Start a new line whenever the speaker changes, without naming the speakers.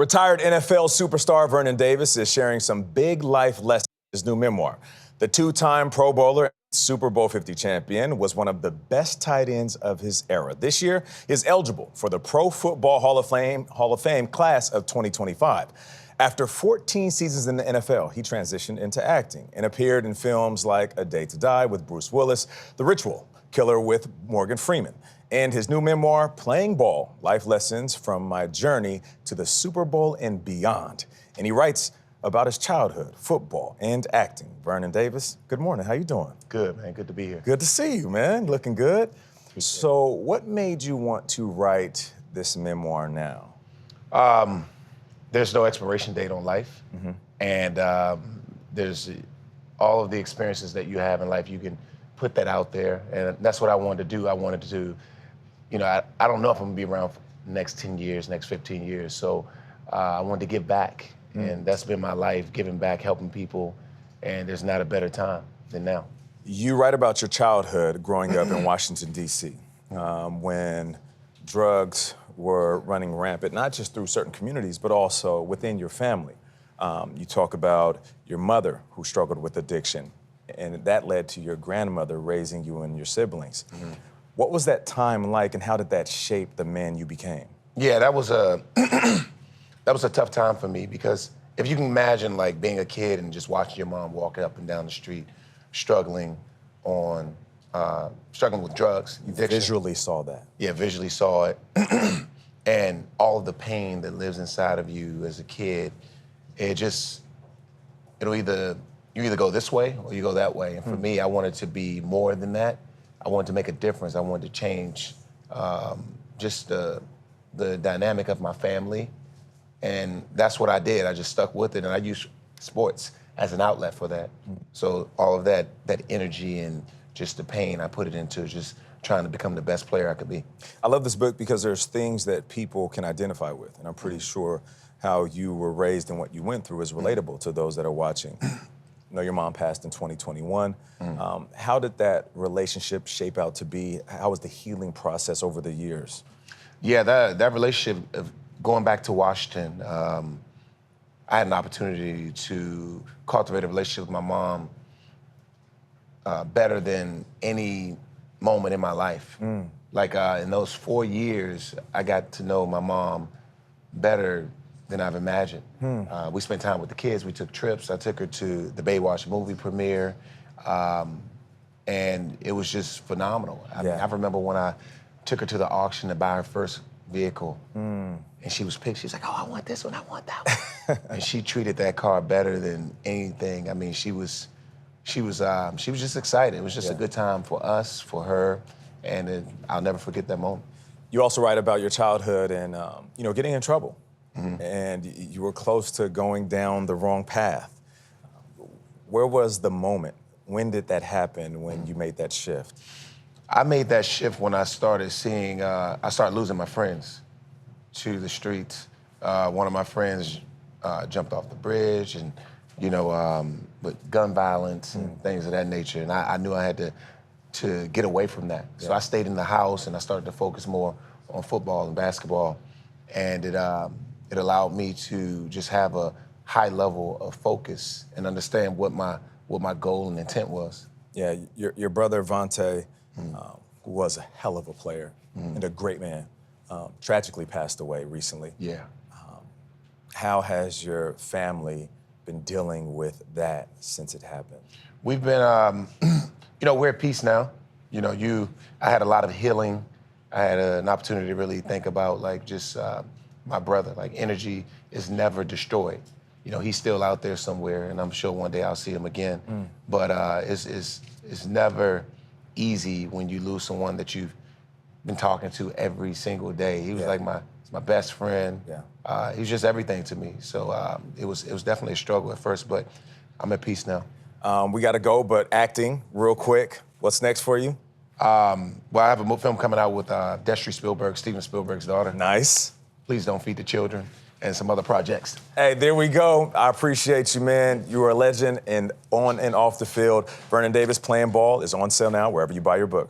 Retired NFL superstar Vernon Davis is sharing some big life lessons in his new memoir. The two-time Pro Bowler and Super Bowl 50 champion was one of the best tight ends of his era. This year, he is eligible for the Pro Football Hall of Fame class of 2025. After 14 seasons in the NFL, he transitioned into acting and appeared in films like A Day to Die with Bruce Willis, The Ritual, Killer with Morgan Freeman, and his new memoir, Playing Ball, Life Lessons from My Journey to the Super Bowl and Beyond. And he writes about his childhood, football, and acting. Vernon Davis, good morning. How you doing?
Good, man. Good to be here.
Good to see you, man. Looking good.
Appreciate
So what made you want to write this memoir now?
There's no expiration date on life. And there's all of the experiences that you have in life, you can put that out there. And that's what I wanted to do. I wanted to, I don't know if I'm gonna be around for the next 10 years, next 15 years. So I wanted to give back. And that's been my life, giving back, helping people. And there's not a better time than now.
You write about your childhood growing up in Washington, D.C., when drugs were running rampant, not just through certain communities, but also within your family. You talk about your mother who struggled with addiction, and that led to your grandmother raising you and your siblings. What was that time like, and how did that shape the man you became?
Yeah, that was a that was a tough time for me, because if you can imagine like being a kid and just watching your mom walk up and down the street, struggling with drugs, addiction.
Visually saw that.
Yeah, visually saw it. And all of the pain that lives inside of you as a kid, you either go this way or you go that way. And for me, I wanted to be more than that. I wanted to make a difference. I wanted to change just the dynamic of my family. And that's what I did. I just stuck with it, and I used sports as an outlet for that. So all of that energy and just the pain, I put it into just trying to become the best player I could be.
I love this book because there's things that people can identify with, and I'm pretty sure how you were raised and what you went through is relatable to those that are watching. I know your mom passed in 2021. How did that relationship shape out to be? How was the healing process over the years?
Yeah, that relationship, going back to Washington, I had an opportunity to cultivate a relationship with my mom better than any moment in my life. Like in those 4 years, I got to know my mom better than I've imagined. We spent time with the kids, we took trips. I took her to the Baywatch movie premiere, and it was just phenomenal. I mean, I remember when I took her to the auction to buy her first vehicle, and she was picked. She was like, "Oh, I want this one, I want that one." And she treated that car better than anything. I mean, she was just excited. It was just a good time for us, for her, and I'll never forget that moment.
You also write about your childhood and getting in trouble, and you were close to going down the wrong path. Where was the moment? When did that happen? When you made that shift?
I made that shift when I started seeing, I started losing my friends to the streets. One of my friends jumped off the bridge, and, with gun violence and things of that nature. And I knew I had to get away from that. So I stayed in the house, and I started to focus more on football and basketball. And it allowed me to just have a high level of focus and understand what my goal and intent was.
Yeah, your brother Vontae, who was a hell of a player and a great man, tragically passed away recently.
Yeah.
How has your family been dealing with that since it happened?
We've been, we're at peace now. I had a lot of healing. I had an opportunity to really think about my brother. Like, energy is never destroyed. He's still out there somewhere, and I'm sure one day I'll see him again. But it's never easy when you lose someone that you've been talking to every single day. He was like my best friend. He was just everything to me. So it was definitely a struggle at first, but I'm at peace now.
We got to go, but acting, real quick, what's next for you?
Well, I have a film coming out with Destry Spielberg, Steven Spielberg's daughter.
Nice.
Please Don't Feed the Children, and some other projects.
Hey, there we go. I appreciate you, man. You are a legend, and on and off the field. Vernon Davis, Playing Ball is on sale now wherever you buy your books.